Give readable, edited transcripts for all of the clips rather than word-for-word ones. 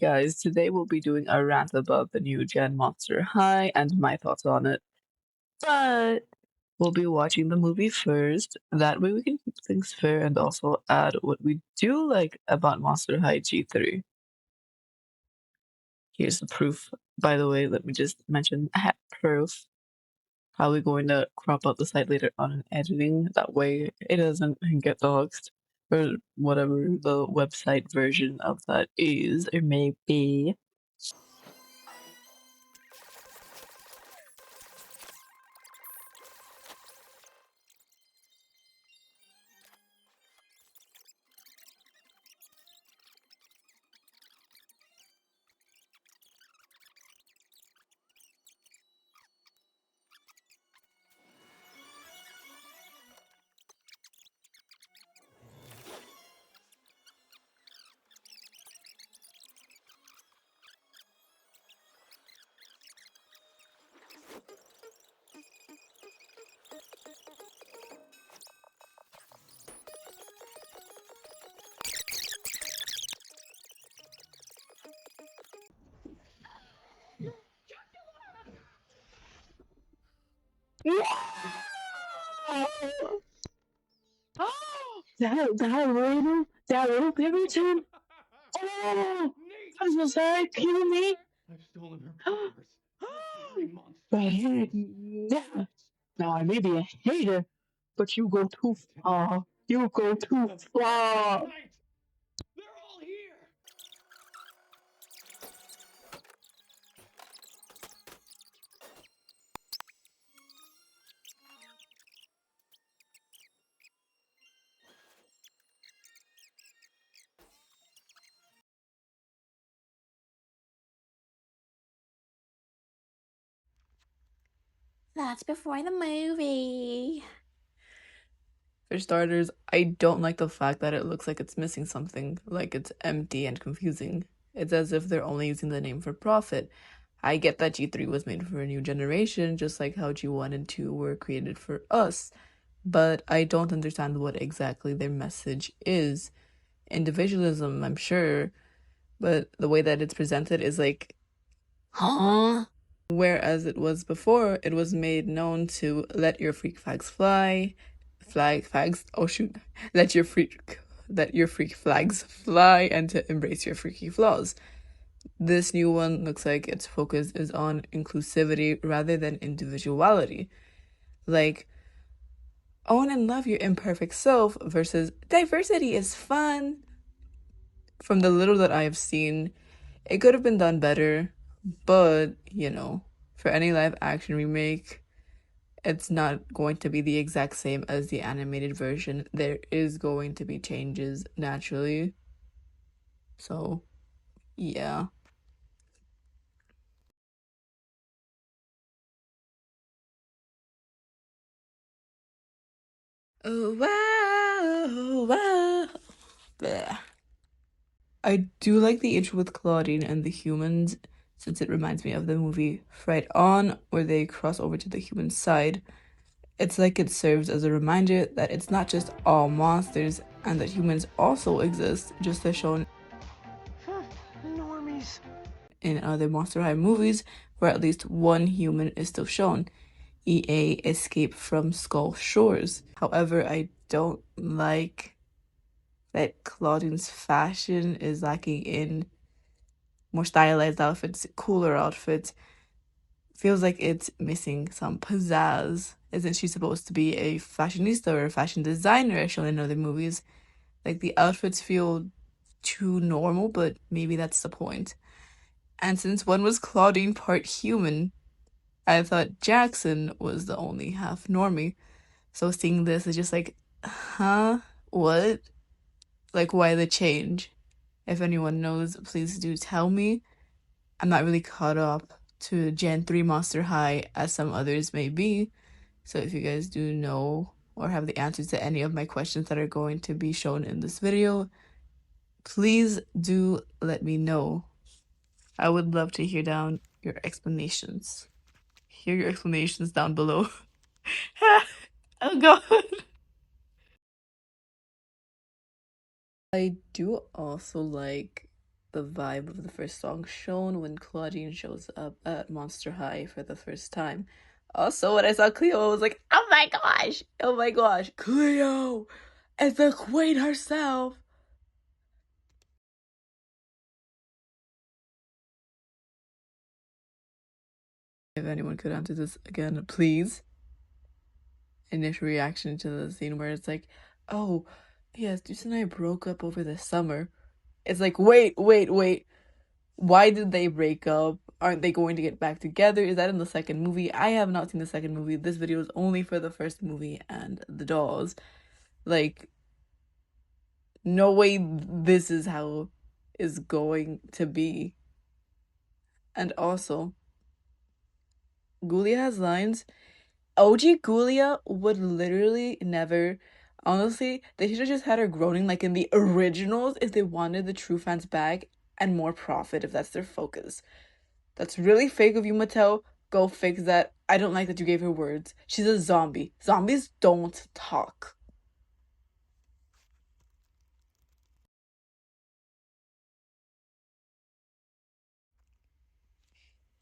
guys, today we'll be doing a rant about the new Gen Monster High and my thoughts on it. But we'll be watching the movie first. That way we can keep things fair and also add what we do like about Monster High G3. Here's the proof. By the way, let me just mention I have proof. Probably going to crop out the site later on in editing. That way it doesn't get doxed. Or whatever the website version of that is or may be. That little Pemberton. Oh, I'm so sorry. Kill me. I've stolen her powers. Yeah. Now I may be a hater, but you go too far. You go too far. They're all here. That's before the movie. For starters, I don't like the fact that it looks like it's missing something, like it's empty and confusing. It's as if they're only using the name for profit. I get that G3 was made for a new generation, just like how G1 and 2 were created for us, but I don't understand what exactly their message is. Individualism, I'm sure, but the way that it's presented is like, huh? Whereas it was before, it was made known to let your freak flags fly, flags, oh shoot, let your freak flags fly and to embrace your freaky flaws. This new one looks like its focus is on inclusivity rather than individuality. Like, own and love your imperfect self versus diversity is fun. From the little that I have seen, it could have been done better, but, for any live action remake, it's not going to be the exact same as the animated version. There is going to be changes naturally. So, yeah. Oh, wow, wow. Bleh. I do like the intro with Clawdeen and the humans, since it reminds me of the movie Fright On, where they cross over to the human side. It's like it serves as a reminder that it's not just all monsters and that humans also exist, just as shown Normies. in other Monster High movies, where at least one human is still shown. EA Escape from Skull Shores. However, I don't like that Claudine's fashion is lacking in more stylized outfits, cooler outfits. Feels like it's missing some pizzazz. Isn't she supposed to be a fashionista or a fashion designer as shown in other movies? Like, the outfits feel too normal, but maybe that's the point. And since one was Claudine part human, I thought Jackson was the only half normie. So seeing this is just like, huh? What? Like, why the change? If anyone knows, please do tell me. I'm not really caught up to Gen 3 Monster High as some others may be. So if you guys do know or have the answers to any of my questions that are going to be shown in this video, please do let me know. I would love to hear down your explanations. Hear your explanations down below. Oh god. I do also like the vibe of the first song shown when Clawdeen shows up at Monster High for the first time. Also, when I saw Cleo, I was like, oh my gosh! Oh my gosh! Cleo! It's the queen herself! If anyone could answer this again, please. Initial reaction to the scene where it's like, oh, yes, Deuce and I broke up over the summer. It's like, wait. Why did they break up? Aren't they going to get back together? Is that in the second movie? I have not seen the second movie. This video is only for the first movie and the dolls. Like, no way this is how it's going to be. And also, Gulia has lines. OG Gulia would literally never. Honestly, they should have just had her groaning like in the originals if they wanted the true fans back and more profit if that's their focus. That's really fake of you, Mattel. Go fix that. I don't like that you gave her words. She's a zombie. Zombies don't talk.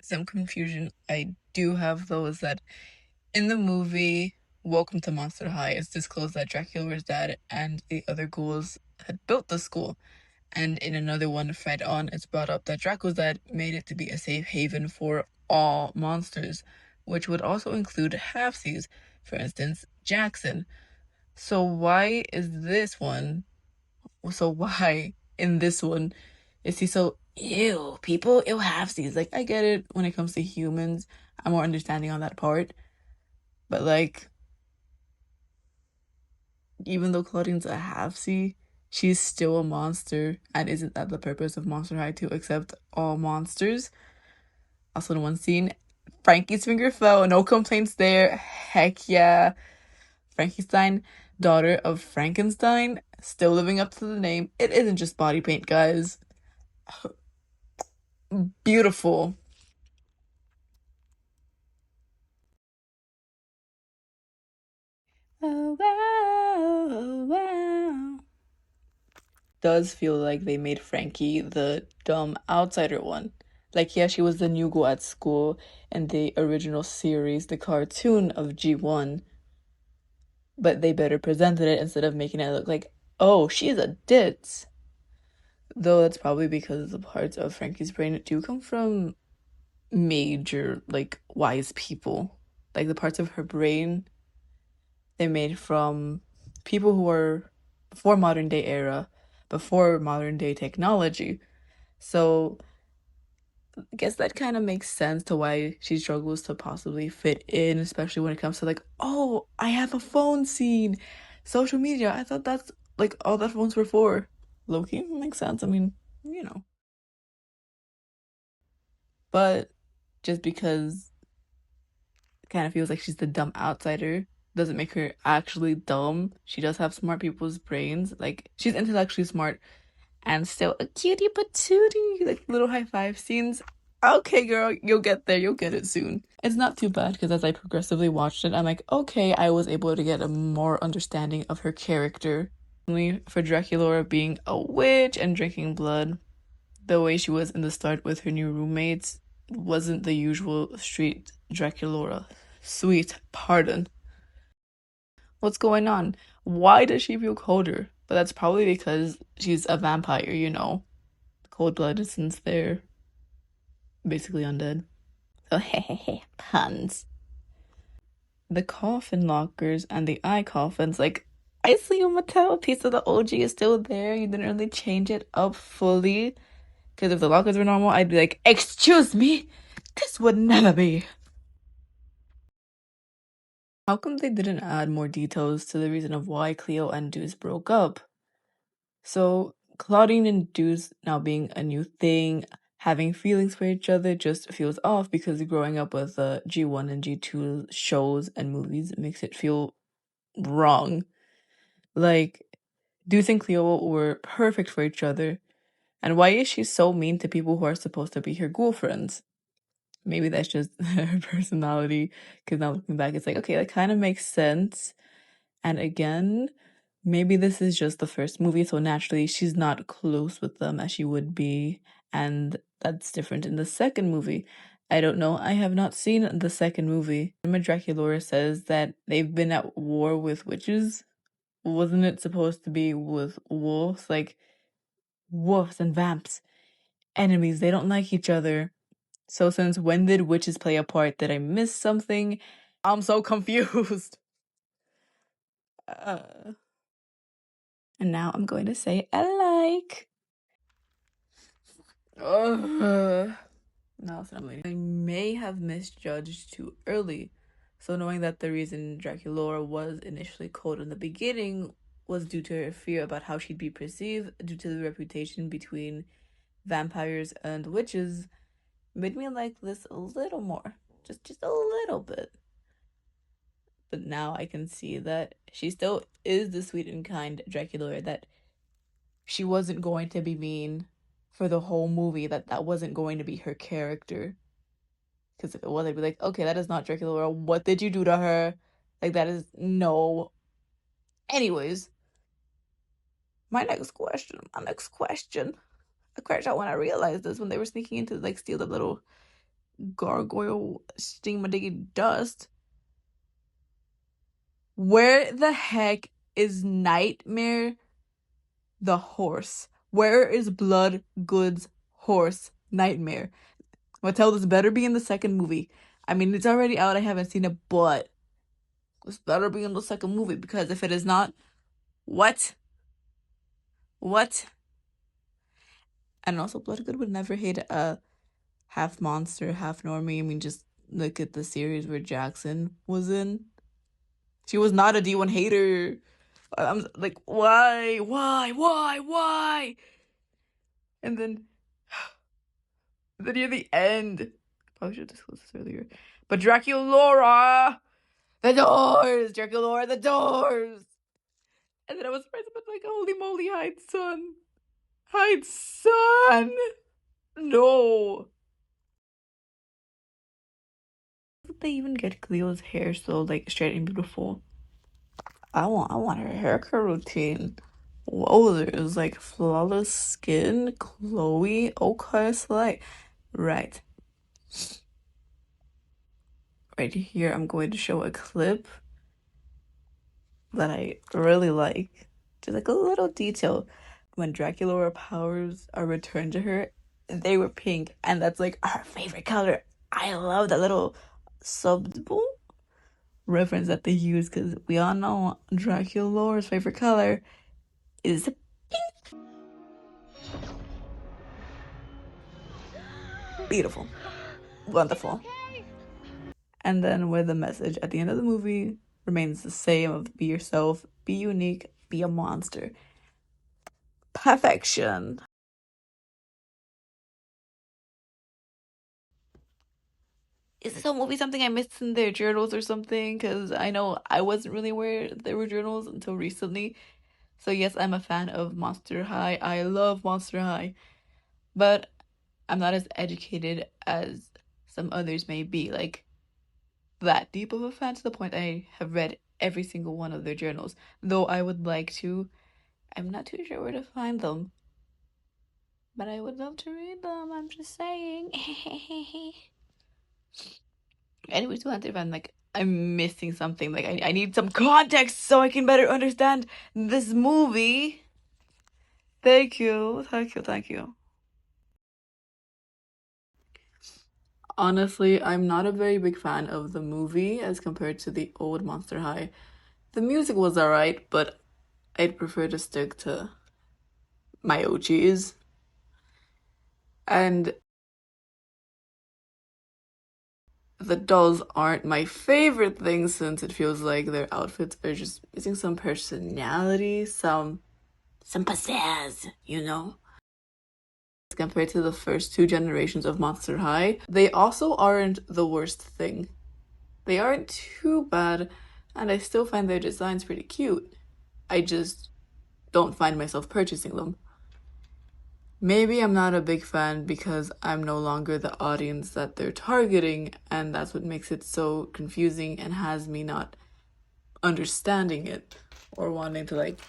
Some confusion I do have, though, is that in the movie Welcome to Monster High, it's disclosed that Draculaura's dad and the other ghouls had built the school. And in another one, Fed On, it's brought up that Draco's dad made it to be a safe haven for all monsters, which would also include halfsies, for instance, Jackson. So why in this one is he so, ew, people, ew, halfsies? Like, I get it when it comes to humans. I'm more understanding on that part. But, like, even though Claudeen's a halfsee, she's still a monster. And isn't that the purpose of Monster High, to accept all monsters? Also in one scene, Frankie's finger fell, no complaints there. Heck yeah. Frankenstein, daughter of Frankenstein, still living up to the name. It isn't just body paint, guys. Beautiful. Oh wow, oh wow. Does feel like they made Frankie the dumb outsider one. Like, yeah, she was the new girl at school in the original series, the cartoon of G1, but they better presented it instead of making it look like, oh, she's a ditz. Though that's probably because the parts of Frankie's brain do come from major, like, wise people. Like, the parts of her brain they made from people who were before modern day era, before modern day technology. So I guess that kind of makes sense to why she struggles to possibly fit in, especially when it comes to like, oh, I have a phone scene, social media. I thought that's like all that phones were for. Loki makes sense. I mean, you know. But just because it kind of feels like she's the dumb outsider doesn't make her actually dumb. She does have smart people's brains. Like, she's intellectually smart and still a cutie patootie. Like, little high five scenes. Okay, girl, you'll get there. You'll get it soon. It's not too bad because as I progressively watched it, I'm like, okay, I was able to get a more understanding of her character. Only for Draculaura being a witch and drinking blood, the way she was in the start with her new roommates wasn't the usual street Draculaura. Sweet pardon. What's going on? Why does she feel colder? But that's probably because she's a vampire, you know. Cold-blooded since they're basically undead. So hehehe, puns. The coffin lockers and the eye coffins, like, I see you, Mattel. A piece of the OG is still there. You didn't really change it up fully. Because if the lockers were normal, I'd be like, excuse me, this would never be. How come they didn't add more details to the reason of why Cleo and Deuce broke up? So, Clawdeen and Deuce now being a new thing, having feelings for each other just feels off because growing up with G1 and G2 shows and movies makes it feel wrong. Like, Deuce and Cleo were perfect for each other. And why is she so mean to people who are supposed to be her girlfriends? Maybe that's just her personality. Because now looking back, it's like, okay, that kind of makes sense. And again, Maybe this is just the first movie, so naturally she's not close with them as she would be, and that's different in the second movie. I don't know. I have not seen the second movie. Remember Draculaura says that they've been at war with witches? Wasn't it supposed to be with wolves? Like, wolves and vamps. Enemies, they don't like each other. So since when did witches play a part? Did I miss something? I'm so confused. And now I'm going to say I like. No, it's not really. I may have misjudged too early. So knowing that the reason Draculaura was initially cold in the beginning was due to her fear about how she'd be perceived due to the reputation between vampires and witches made me like this a little more. Just a little bit. But now I can see that she still is the sweet and kind Draculaura, that she wasn't going to be mean for the whole movie, that wasn't going to be her character. Because if it was, I'd be like, okay, that is not Draculaura. What did you do to her? Like, that is no. Anyways, my next question. I crashed out when I realized this when they were sneaking in to like steal the little gargoyle steam-a-diggy dust. Where the heck is Nightmare the horse? Where is Bloodgood's horse, Nightmare? Mattel, this better be in the second movie. I mean, it's already out. I haven't seen it, but this better be in the second movie, because if it is not, what? And also, Bloodgood would never hate a half monster, half normie. I mean, just look at the series where Jackson was in. She was not a D1 hater. I'm like, why? And then near the end, probably should have disclosed this earlier, but Draculaura, Draculaura, the doors. And then I was surprised about like, holy moly, Hyde's son. No. Did they even get Cleo's hair so like straight and beautiful? I want her haircut routine. Whoa, there's like flawless skin, Chloe, okay, slay. Right. Right here, I'm going to show a clip that I really like. Just like a little detail. When Draculaura powers are returned to her, they were pink, and that's like our favorite color. I love that little subtle reference that they use, because we all know Draculaura's favorite color is pink. Beautiful. Wonderful. And then where the message at the end of the movie remains the same of be yourself, be unique, be a monster. Perfection. Is this whole movie something I missed in their journals or something? Because I know I wasn't really aware there were journals until recently. So yes, I'm a fan of Monster High. I love Monster High. But I'm not as educated as some others may be. Like, that deep of a fan to the point I have read every single one of their journals. Though I would like to. I'm not too sure where to find them. But I would love to read them. I'm just saying. Anyways, to answer if I'm like, I'm missing something. Like, I need some context so I can better understand this movie. Thank you. Honestly, I'm not a very big fan of the movie as compared to the old Monster High. The music was alright, but I'd prefer to stick to my OGs. And the dolls aren't my favorite thing, since it feels like their outfits are just missing some personality, some pizzazz, you know? Compared to the first two generations of Monster High, they also aren't the worst thing. They aren't too bad, and I still find their designs pretty cute. I just don't find myself purchasing them. Maybe I'm not a big fan because I'm no longer the audience that they're targeting, and that's what makes it so confusing and has me not understanding it. or wanting to like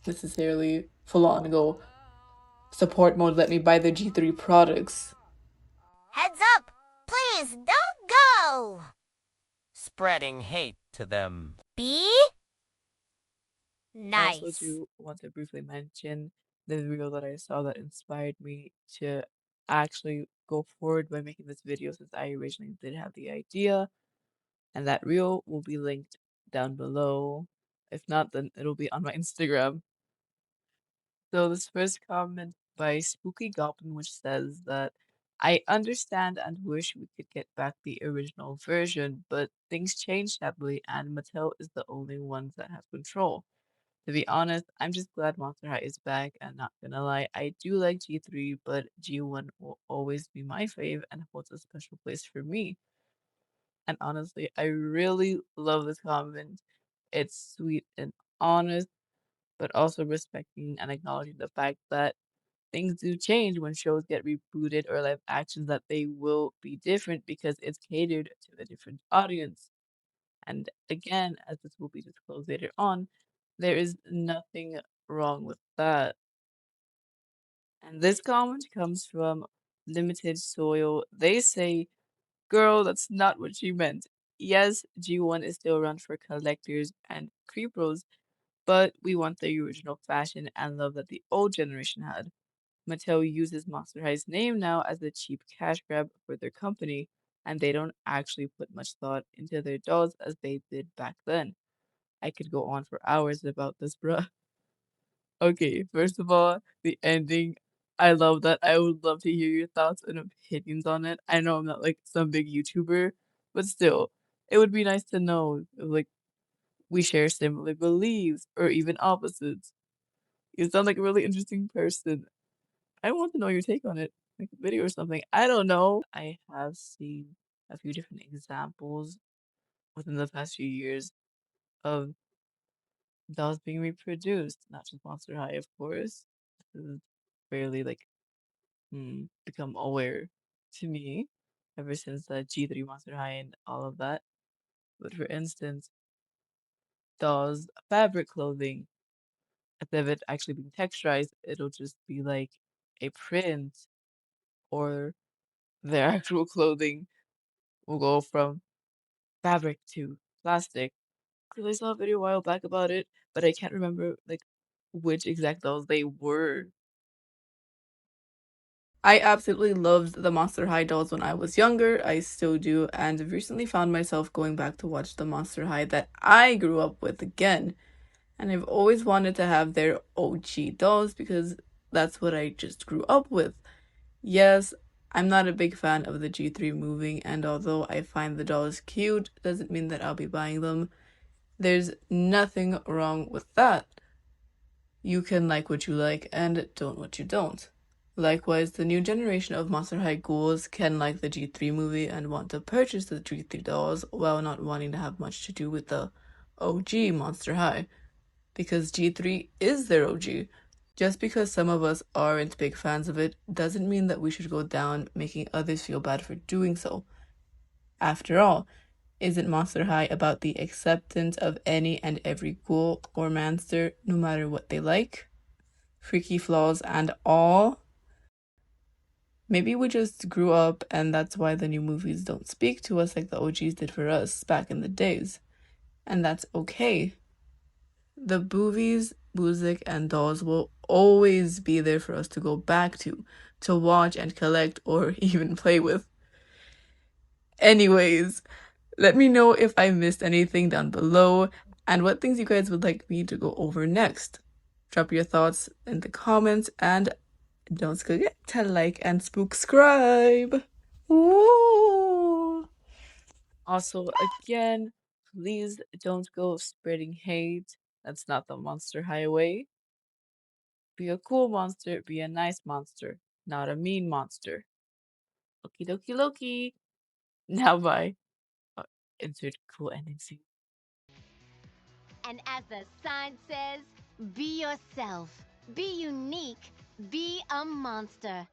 necessarily full on go support mode, let me buy the G3 products. Heads up! Please don't go! Spreading hate to them. B? I also Nice. do want to briefly mention the reel that I saw that inspired me to actually go forward by making this video since I originally did have the idea. And that reel will be linked down below. If not, then it'll be on my Instagram. So this first comment by Spooky Goblin, which says that I understand and wish we could get back the original version, but things change sadly, and Mattel is the only ones that have control. To be honest, I'm just glad Monster High is back, and not gonna lie, I do like G3, but G1 will always be my fave and holds a special place for me. And honestly, I really love this comment. It's sweet and honest, but also respecting and acknowledging the fact that things do change when shows get rebooted or live actions, that they will be different because it's catered to a different audience. And again, as this will be disclosed later on, there is nothing wrong with that. And this comment comes from Limited Soil. They say, girl, that's not what she meant. Yes, G1 is still around for collectors and creepros, but we want the original fashion and love that the old generation had. Mattel uses Monster High's name now as a cheap cash grab for their company, and they don't actually put much thought into their dolls as they did back then. I could go on for hours about this, bruh. Okay, first of all, the ending, I love that. I would love to hear your thoughts and opinions on it. I know I'm not like some big YouTuber, but still, it would be nice to know if, like, we share similar beliefs or even opposites. You sound like a really interesting person. I want to know your take on it, like a video or something. I don't know. I have seen a few different examples within the past few years of dolls being reproduced, not just Monster High, of course. This is fairly like become aware to me ever since G3 Monster High and all of that. But for instance, dolls fabric clothing, instead of it actually being texturized, it'll just be like a print, or their actual clothing will go from fabric to plastic. Because I saw a video a while back about it, but I can't remember like which exact dolls they were. I absolutely loved the Monster High dolls when I was younger. I still do, and recently found myself going back to watch the Monster High that I grew up with again. And I've always wanted to have their OG dolls because that's what I just grew up with. Yes, I'm not a big fan of the G3 moving, and although I find the dolls cute, doesn't mean that I'll be buying them. There's nothing wrong with that. You can like what you like and don't what you don't. Likewise, the new generation of Monster High ghouls can like the G3 movie and want to purchase the G3 dolls while not wanting to have much to do with the OG Monster High, because G3 is their OG. Just because some of us aren't big fans of it doesn't mean that we should go down making others feel bad for doing so. After all, isn't Monster High about the acceptance of any and every ghoul or monster, no matter what they like? Freaky flaws and all? Maybe we just grew up and that's why the new movies don't speak to us like the OGs did for us back in the days. And that's okay. The movies, music, and dolls will always be there for us to go back to watch and collect or even play with. Anyways, let me know if I missed anything down below and what things you guys would like me to go over next. Drop your thoughts in the comments and don't forget to like and subscribe. Ooh. Also, again, please don't go spreading hate. That's not the Monster Highway. Be a cool monster, be a nice monster, not a mean monster. Okie dokie Loki. Now bye. Uh, insert cool ending scene. And as the sign says, be yourself, be unique, be a monster.